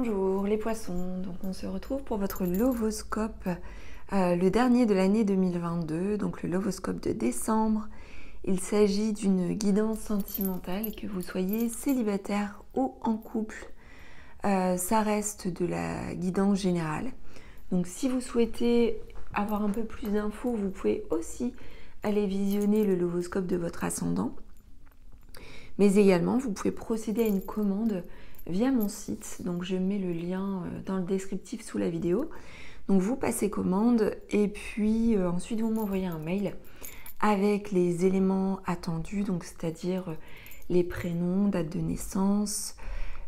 Bonjour les poissons, donc on se retrouve pour votre Lovoscope, le dernier de l'année 2022, donc le Lovoscope de décembre. Il s'agit d'une guidance sentimentale, que vous soyez célibataire ou en couple. Ça reste de la guidance générale. Donc si vous souhaitez avoir un peu plus d'infos, vous pouvez aussi aller visionner le Lovoscope de votre ascendant. Mais également, vous pouvez procéder à une commande via mon site. Donc je mets le lien dans le descriptif sous la vidéo. Donc vous passez commande et puis ensuite vous m'envoyez un mail avec les éléments attendus, donc c'est-à-dire les prénoms, date de naissance,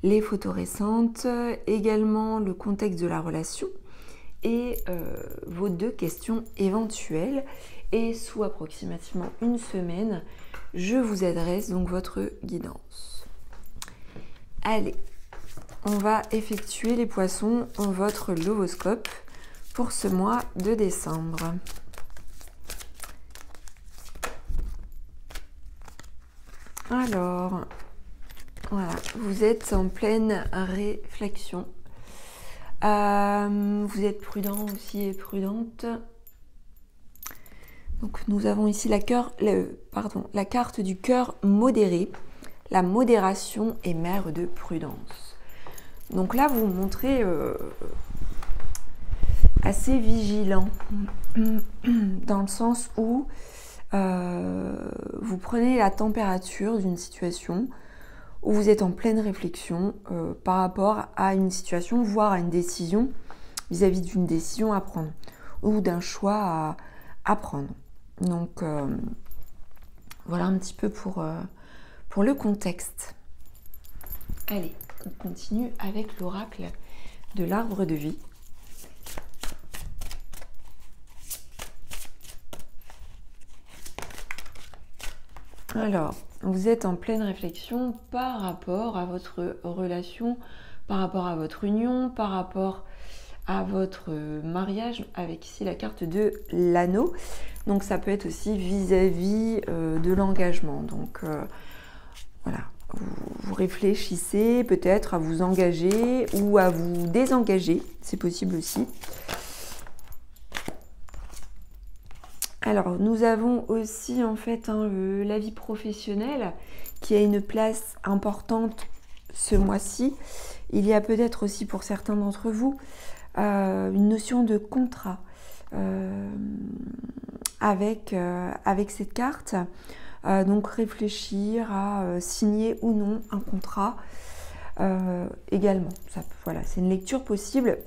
les photos récentes, également le contexte de la relation et vos 2 questions éventuelles. Et sous approximativement une semaine, je vous adresse donc votre guidance. Allez, on va effectuer les poissons votre Lovoscope pour ce mois de décembre. Alors, voilà, vous êtes en pleine réflexion. Vous êtes prudent aussi et prudente. Donc nous avons ici la carte du cœur modéré. La modération est mère de prudence. Donc là, vous vous montrez assez vigilant, dans le sens où vous prenez la température d'une situation, où vous êtes en pleine réflexion par rapport à une situation, voire à une décision, vis-à-vis d'une décision à prendre, ou d'un choix à prendre. Donc voilà un petit peu pour le contexte. Allez, on continue avec l'oracle de l'arbre de vie. Alors, vous êtes en pleine réflexion par rapport à votre relation, par rapport à votre union, par rapport à votre mariage, avec ici la carte de l'anneau. Donc ça peut être aussi vis-à-vis de l'engagement. Donc voilà, vous réfléchissez peut-être à vous engager ou à vous désengager, c'est possible aussi. Alors nous avons aussi en fait la vie professionnelle qui a une place importante ce mois-ci. Il y a peut-être aussi pour certains d'entre vous une notion de contrat avec cette carte. Donc réfléchir à signer ou non un contrat également. Voilà, c'est une lecture possible.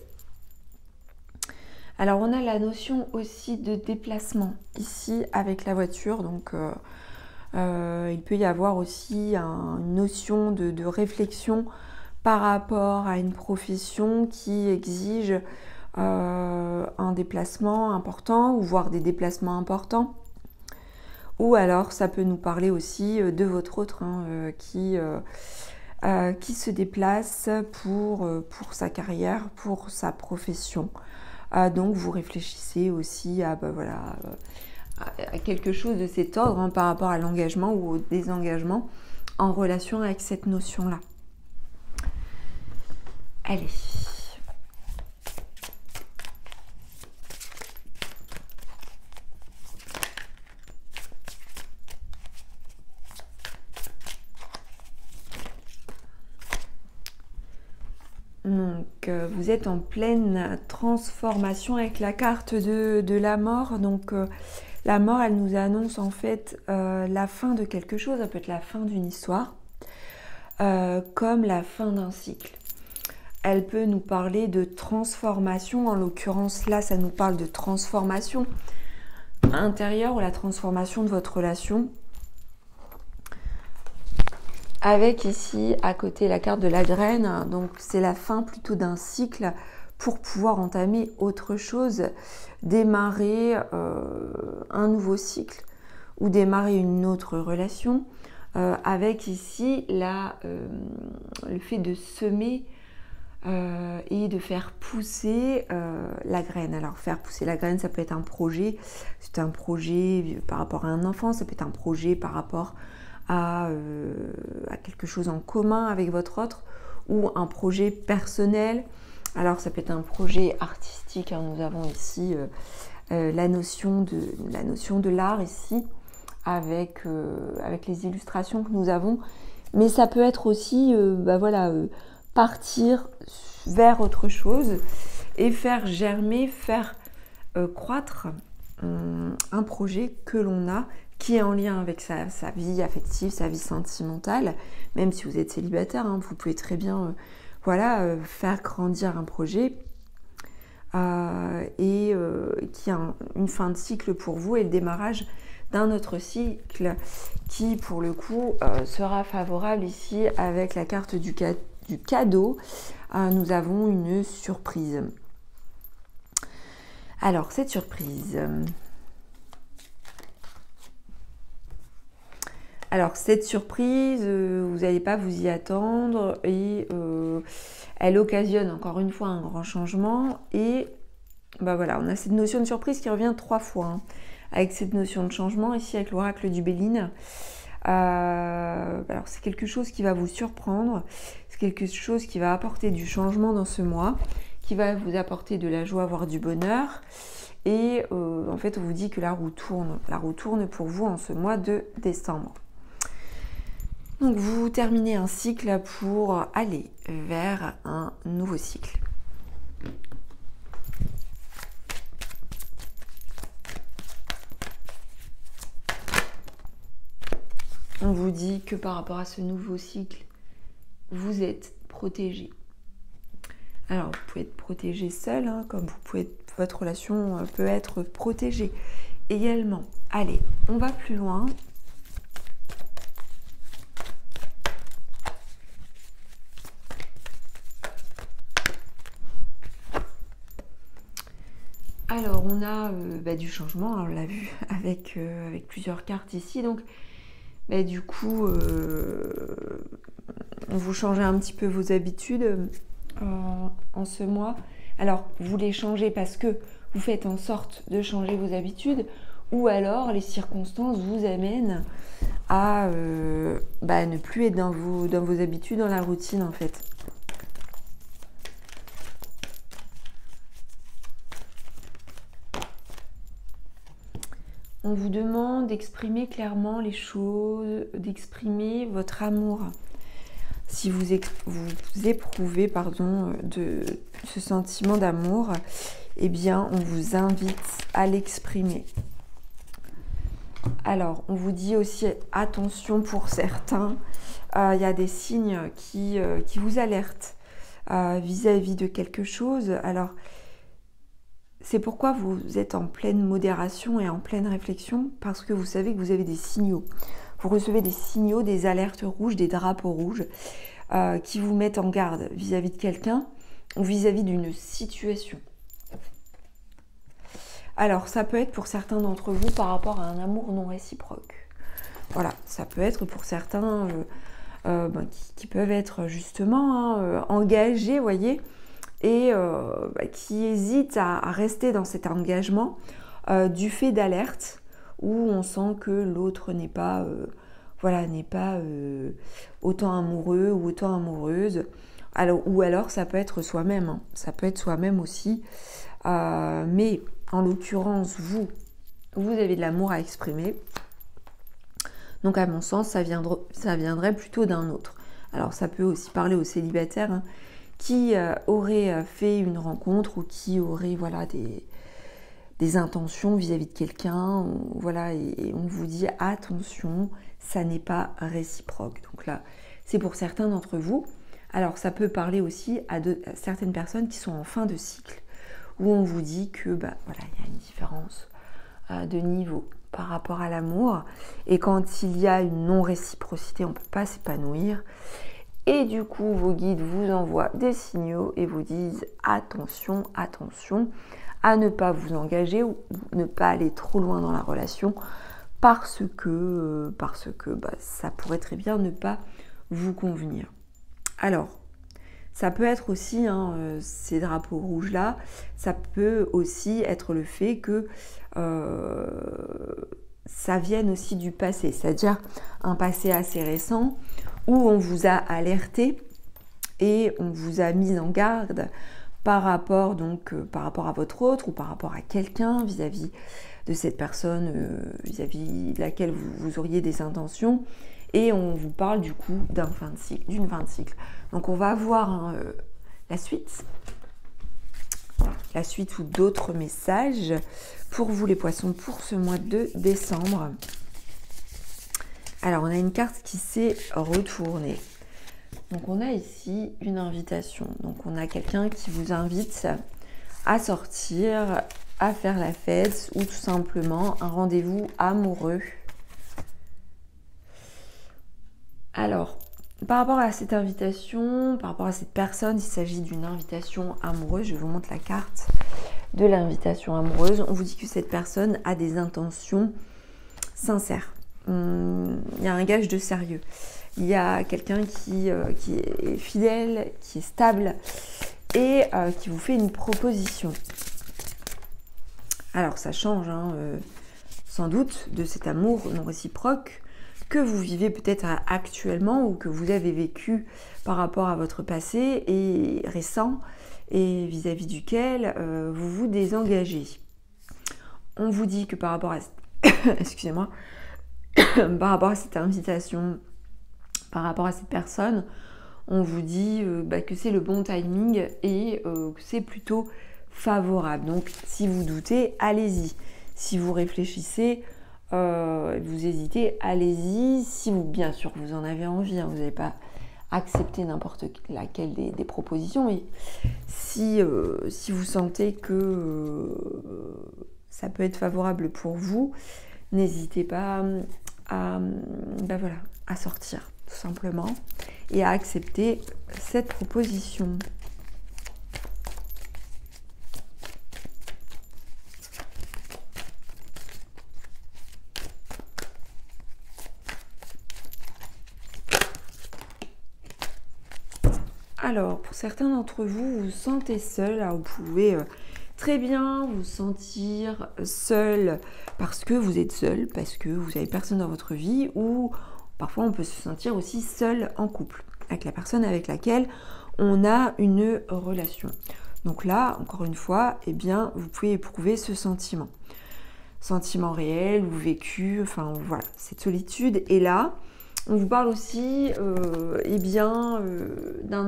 Alors on a la notion aussi de déplacement ici avec la voiture. Donc il peut y avoir aussi une notion de réflexion par rapport à une profession qui exige un déplacement important, ou voire des déplacements importants. Ou alors ça peut nous parler aussi de votre autre qui se déplace pour sa carrière, pour sa profession. Donc vous réfléchissez aussi à quelque chose de cet ordre par rapport à l'engagement ou au désengagement en relation avec cette notion-là. Allez. Donc vous êtes en pleine transformation avec la carte de la mort. Donc la mort, elle nous annonce en fait la fin de quelque chose. Ça peut être la fin d'une histoire, comme la fin d'un cycle. Elle peut nous parler de transformation. En l'occurrence, là, ça nous parle de transformation intérieure ou la transformation de votre relation. Avec ici, à côté, la carte de la graine. Donc, c'est la fin plutôt d'un cycle pour pouvoir entamer autre chose, démarrer un nouveau cycle ou démarrer une autre relation. Avec ici, le fait de semer et de faire pousser la graine. Alors faire pousser la graine, ça peut être un projet, c'est un projet par rapport à un enfant, ça peut être un projet par rapport à quelque chose en commun avec votre autre, ou un projet personnel. Alors ça peut être un projet artistique, hein. Nous avons ici la notion de l'art ici, avec les illustrations que nous avons. Mais ça peut être aussi partir vers autre chose et faire germer, faire croître un projet que l'on a, qui est en lien avec sa vie affective, sa vie sentimentale. Même si vous êtes célibataire, hein, vous pouvez très bien faire grandir un projet qui a une fin de cycle pour vous et le démarrage d'un autre cycle qui, pour le coup, sera favorable ici avec la carte du cadeau. Nous avons une surprise. Alors, cette surprise... vous n'allez pas vous y attendre et elle occasionne encore une fois un grand changement. Et on a cette notion de surprise qui revient 3 fois, hein, avec cette notion de changement ici avec l'oracle du Béline. Alors c'est quelque chose qui va vous surprendre, c'est quelque chose qui va apporter du changement dans ce mois, qui va vous apporter de la joie, voire du bonheur. Et en fait, on vous dit que la roue tourne pour vous en ce mois de décembre. Donc vous terminez un cycle pour aller vers un nouveau cycle. On vous dit que par rapport à ce nouveau cycle, vous êtes protégé. Alors vous pouvez être protégé seul, hein, comme votre relation peut être protégée également. Allez, on va plus loin. Alors, on a du changement, hein, on l'a vu avec plusieurs cartes ici. Donc, du coup, vous changez un petit peu vos habitudes en ce mois. Alors, vous les changez parce que vous faites en sorte de changer vos habitudes, ou alors les circonstances vous amènent à ne plus être dans vos habitudes, dans la routine en fait. On vous demande d'exprimer clairement les choses, d'exprimer votre amour. Si vous éprouvez de ce sentiment d'amour, eh bien, on vous invite à l'exprimer. Alors, on vous dit aussi attention pour certains. Il y a des signes qui vous alertent vis-à-vis de quelque chose. Alors, c'est pourquoi vous êtes en pleine modération et en pleine réflexion, parce que vous savez que vous avez des signaux. Vous recevez des signaux, des alertes rouges, des drapeaux rouges qui vous mettent en garde vis-à-vis de quelqu'un ou vis-à-vis d'une situation. Alors, ça peut être pour certains d'entre vous par rapport à un amour non réciproque. Voilà, ça peut être pour certains qui peuvent être justement engagés, voyez, et qui hésitent à rester dans cet engagement du fait d'alertes où on sent que l'autre n'est pas, autant amoureux ou autant amoureuse. Ou alors ça peut être soi-même, hein. Ça peut être soi-même aussi. Mais en l'occurrence, vous avez de l'amour à exprimer. Donc à mon sens, ça viendrait plutôt d'un autre. Alors ça peut aussi parler aux célibataires, hein, qui aurait fait une rencontre ou qui aurait des intentions vis-à-vis de quelqu'un, et on vous dit attention, ça n'est pas réciproque. Donc là, c'est pour certains d'entre vous. Alors ça peut parler aussi à certaines personnes qui sont en fin de cycle, où on vous dit que il y a une différence de niveau par rapport à l'amour, et quand il y a une non-réciprocité, on ne peut pas s'épanouir. Et du coup, vos guides vous envoient des signaux et vous disent attention, attention à ne pas vous engager ou ne pas aller trop loin dans la relation parce que ça pourrait très bien ne pas vous convenir. Alors, ça peut être aussi, ces drapeaux rouges-là, ça peut aussi être le fait que ça vienne aussi du passé, c'est-à-dire un passé assez récent où on vous a alerté et on vous a mis en garde par rapport à votre autre ou par rapport à quelqu'un vis-à-vis de cette personne vis-à-vis de laquelle vous auriez des intentions, et on vous parle du coup d'une fin de cycle. Donc on va voir la suite ou d'autres messages pour vous les poissons pour ce mois de décembre. Alors on a une carte qui s'est retournée. Donc on a ici une invitation. Donc on a quelqu'un qui vous invite à sortir, à faire la fête ou tout simplement un rendez-vous amoureux. Alors, par rapport à cette invitation, par rapport à cette personne, il s'agit d'une invitation amoureuse. Je vous montre la carte de l'invitation amoureuse. On vous dit que cette personne a des intentions sincères. Il y a un gage de sérieux. Il y a quelqu'un qui est fidèle, qui est stable et qui vous fait une proposition. Alors ça change sans doute de cet amour non réciproque que vous vivez peut-être actuellement ou que vous avez vécu par rapport à votre passé et récent et vis-à-vis duquel vous vous désengagez. On vous dit que par rapport à excusez-moi, par rapport à cette invitation, par rapport à cette personne, on vous dit que c'est le bon timing et que c'est plutôt favorable. Donc si vous doutez, allez-y. Si vous réfléchissez, vous hésitez, allez-y. Si vous, bien sûr, vous en avez envie, vous n'allez pas accepter n'importe laquelle des propositions. Mais si vous sentez que ça peut être favorable pour vous, n'hésitez pas à sortir tout simplement et à accepter cette proposition. Alors, pour certains d'entre vous, vous vous sentez seul. Alors, vous pouvez très bien vous sentir seul parce que vous êtes seul, parce que vous n'avez personne dans votre vie, ou parfois on peut se sentir aussi seul en couple, avec la personne avec laquelle on a une relation. Donc là, encore une fois, eh bien, vous pouvez éprouver ce sentiment. Sentiment réel ou vécu, enfin voilà, cette solitude est là. On vous parle aussi d'un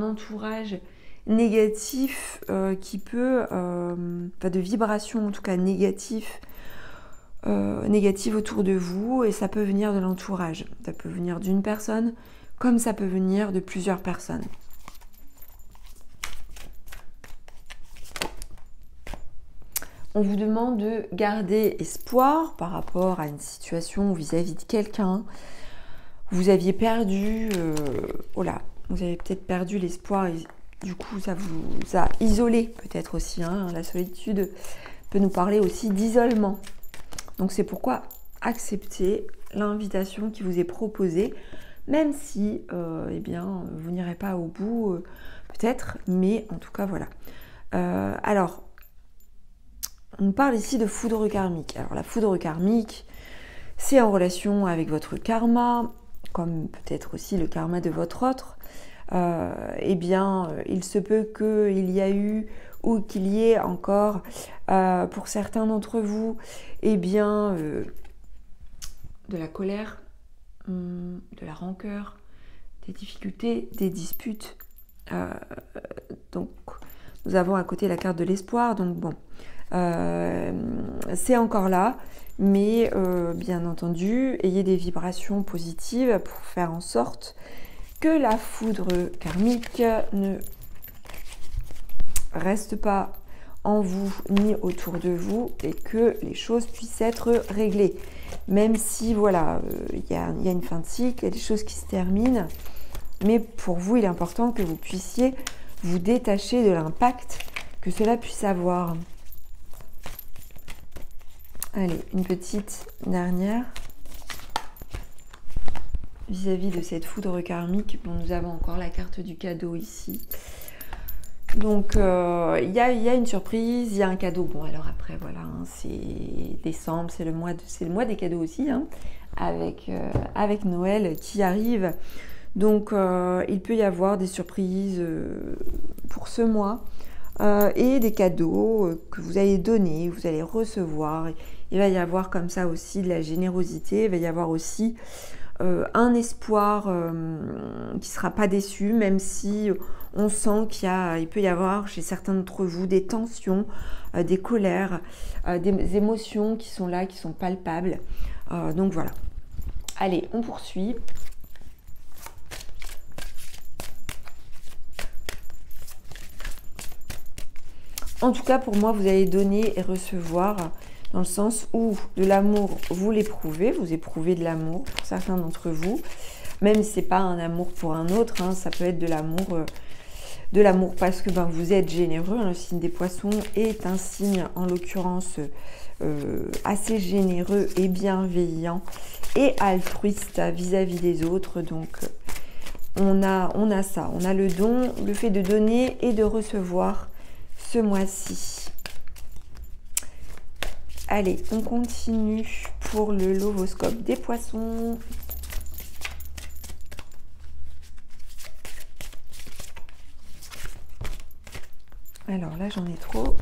entourage négatif qui peut, de vibrations en tout cas négatives autour de vous, et ça peut venir de l'entourage. Ça peut venir d'une personne comme ça peut venir de plusieurs personnes. On vous demande de garder espoir par rapport à une situation vis-à-vis de quelqu'un. Vous aviez perdu, vous avez peut-être perdu l'espoir et du coup ça vous a isolé peut-être aussi. La solitude peut nous parler aussi d'isolement. Donc c'est pourquoi accepter l'invitation qui vous est proposée, même si vous n'irez pas au bout peut-être, mais en tout cas voilà. Alors, on parle ici de foudre karmique. Alors la foudre karmique, c'est en relation avec votre karma, comme peut-être aussi le karma de votre autre. Il se peut qu'il y a eu ou qu'il y ait encore, pour certains d'entre vous, de la colère, de la rancœur, des difficultés, des disputes. Donc, nous avons à côté la carte de l'espoir. Donc bon, c'est encore là, mais bien entendu, ayez des vibrations positives pour faire en sorte que la foudre karmique ne reste pas en vous ni autour de vous et que les choses puissent être réglées. Même si, voilà, il y a une fin de cycle, il y a des choses qui se terminent, mais pour vous, il est important que vous puissiez vous détacher de l'impact que cela puisse avoir. Allez, une petite dernière. Vis-à-vis de cette foudre karmique, nous avons encore la carte du cadeau ici. Donc, il y a une surprise, il y a un cadeau. Bon, alors après, voilà, c'est décembre, c'est le mois des cadeaux aussi, avec Noël qui arrive. Donc il peut y avoir des surprises pour ce mois et des cadeaux que vous allez donner, vous allez recevoir. Il va y avoir comme ça aussi de la générosité, il va y avoir aussi un espoir qui ne sera pas déçu, même si on sent il peut y avoir chez certains d'entre vous des tensions, des colères, des émotions qui sont là, qui sont palpables. Donc voilà. Allez, on poursuit. En tout cas, pour moi, vous allez donner et recevoir dans le sens où de l'amour, vous l'éprouvez, vous éprouvez de l'amour pour certains d'entre vous, même si ce n'est pas un amour pour un autre, hein, ça peut être de l'amour parce que vous êtes généreux. Hein, le signe des poissons est un signe, en l'occurrence, assez généreux et bienveillant et altruiste vis-à-vis des autres. Donc, on a ça, on a le don, le fait de donner et de recevoir ce mois-ci. Allez, on continue pour le lovoscope des poissons. Alors là, j'en ai trop.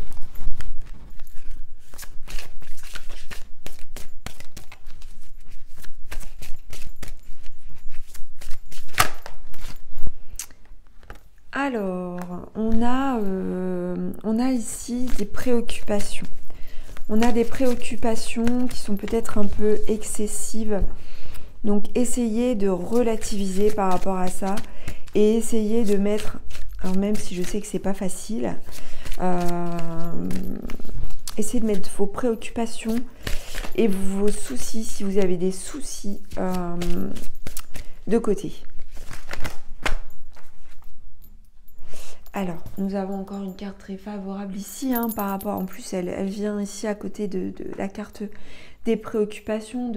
Alors, on a ici des préoccupations. On a des préoccupations qui sont peut-être un peu excessives. Donc, essayez de relativiser par rapport à ça et essayez de mettre, alors même si je sais que c'est pas facile, essayez de mettre vos préoccupations et vos soucis, si vous avez des soucis, de côté. Alors, nous avons encore une carte très favorable ici, hein, par rapport, en plus elle vient ici à côté de la carte des préoccupations.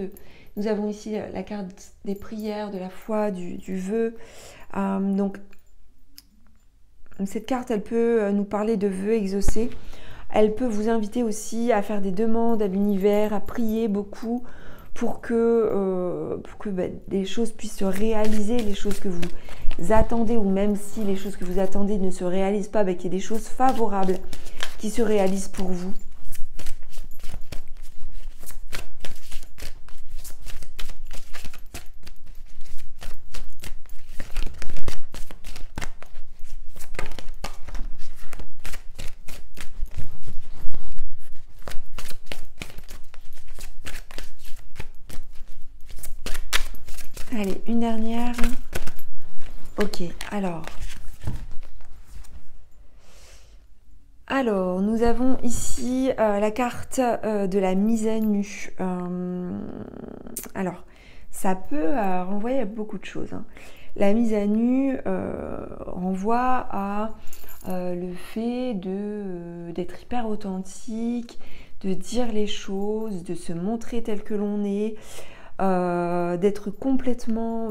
Nous avons ici la carte des prières, de la foi, du vœu. Donc, cette carte, elle peut nous parler de vœux exaucés. Elle peut vous inviter aussi à faire des demandes à l'univers, à prier beaucoup pour que des choses puissent se réaliser, les choses que vous attendez, ou même si les choses que vous attendez ne se réalisent pas, qu'il y ait des choses favorables qui se réalisent pour vous. Allez, une dernière. Ok, alors nous avons ici la carte de la mise à nu. Alors, ça peut renvoyer à beaucoup de choses. Hein. La mise à nu renvoie à le fait d'être hyper authentique, de dire les choses, de se montrer tel que l'on est, d'être complètement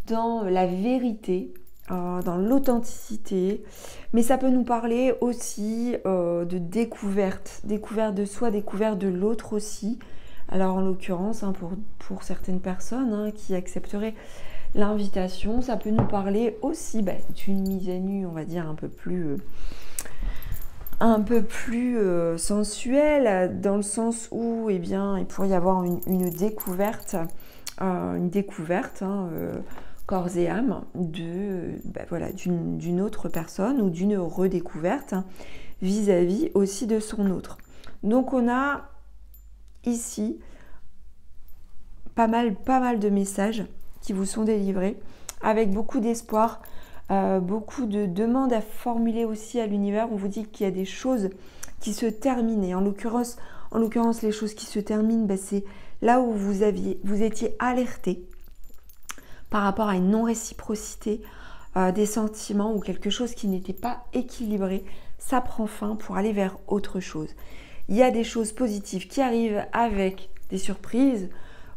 dans la vérité, dans l'authenticité, mais ça peut nous parler aussi de découverte de soi, découverte de l'autre aussi. Alors en l'occurrence, hein, pour certaines personnes hein, qui accepteraient l'invitation, ça peut nous parler aussi d'une mise à nu, on va dire un peu plus sensuelle, dans le sens où il pourrait y avoir une découverte, corps et âme d'une autre personne, ou d'une redécouverte vis-à-vis aussi de son autre. Donc on a ici pas mal de messages qui vous sont délivrés avec beaucoup d'espoir, beaucoup de demandes à formuler aussi à l'univers. On vous dit qu'il y a des choses qui se terminent, et en l'occurrence les choses qui se terminent, c'est là où vous étiez alerté par rapport à une non-réciprocité des sentiments, ou quelque chose qui n'était pas équilibré. Ça prend fin pour aller vers autre chose. Il y a des choses positives qui arrivent avec des surprises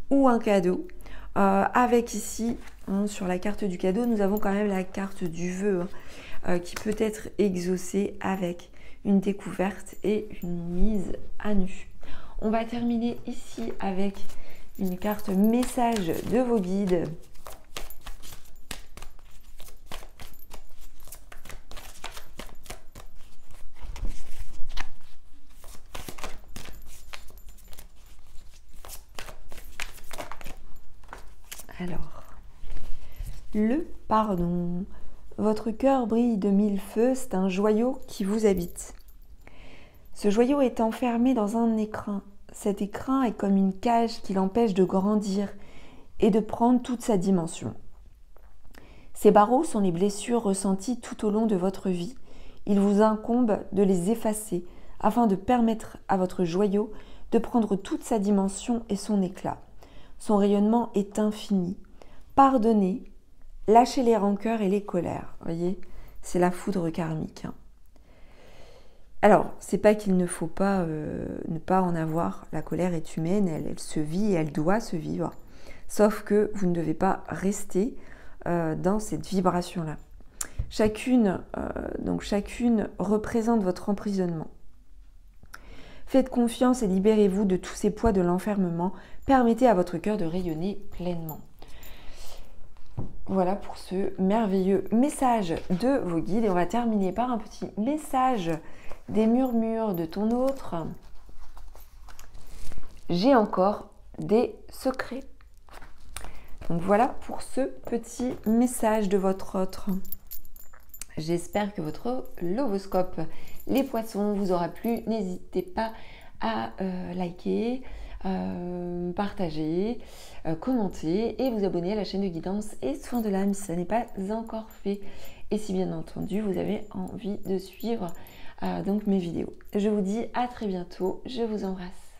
ou un cadeau. Avec ici, hein, sur la carte du cadeau, nous avons quand même la carte du vœu qui peut être exaucée avec une découverte et une mise à nu. On va terminer ici avec une carte message de vos guides. Alors, le pardon. Votre cœur brille de mille feux, c'est un joyau qui vous habite. Ce joyau est enfermé dans un écrin. Cet écrin est comme une cage qui l'empêche de grandir et de prendre toute sa dimension. Ces barreaux sont les blessures ressenties tout au long de votre vie. Il vous incombe de les effacer afin de permettre à votre joyau de prendre toute sa dimension et son éclat. Son rayonnement est infini. Pardonnez, lâchez les rancœurs et les colères. Vous voyez, c'est la foudre karmique. Alors, c'est pas qu'il ne faut pas ne pas en avoir. La colère est humaine, elle se vit et elle doit se vivre. Sauf que vous ne devez pas rester dans cette vibration-là. Chacune représente votre emprisonnement. Faites confiance et libérez-vous de tous ces poids de l'enfermement. Permettez à votre cœur de rayonner pleinement. Voilà pour ce merveilleux message de vos guides. Et on va terminer par un petit message des murmures de ton autre. J'ai encore des secrets. Donc voilà pour ce petit message de votre autre. J'espère que votre lovoscope, les poissons, vous aura plu. N'hésitez pas à liker, partager, commenter et vous abonner à la chaîne de guidance et soins de l'âme si ça n'est pas encore fait. Et si bien entendu vous avez envie de suivre donc mes vidéos. Je vous dis à très bientôt. Je vous embrasse.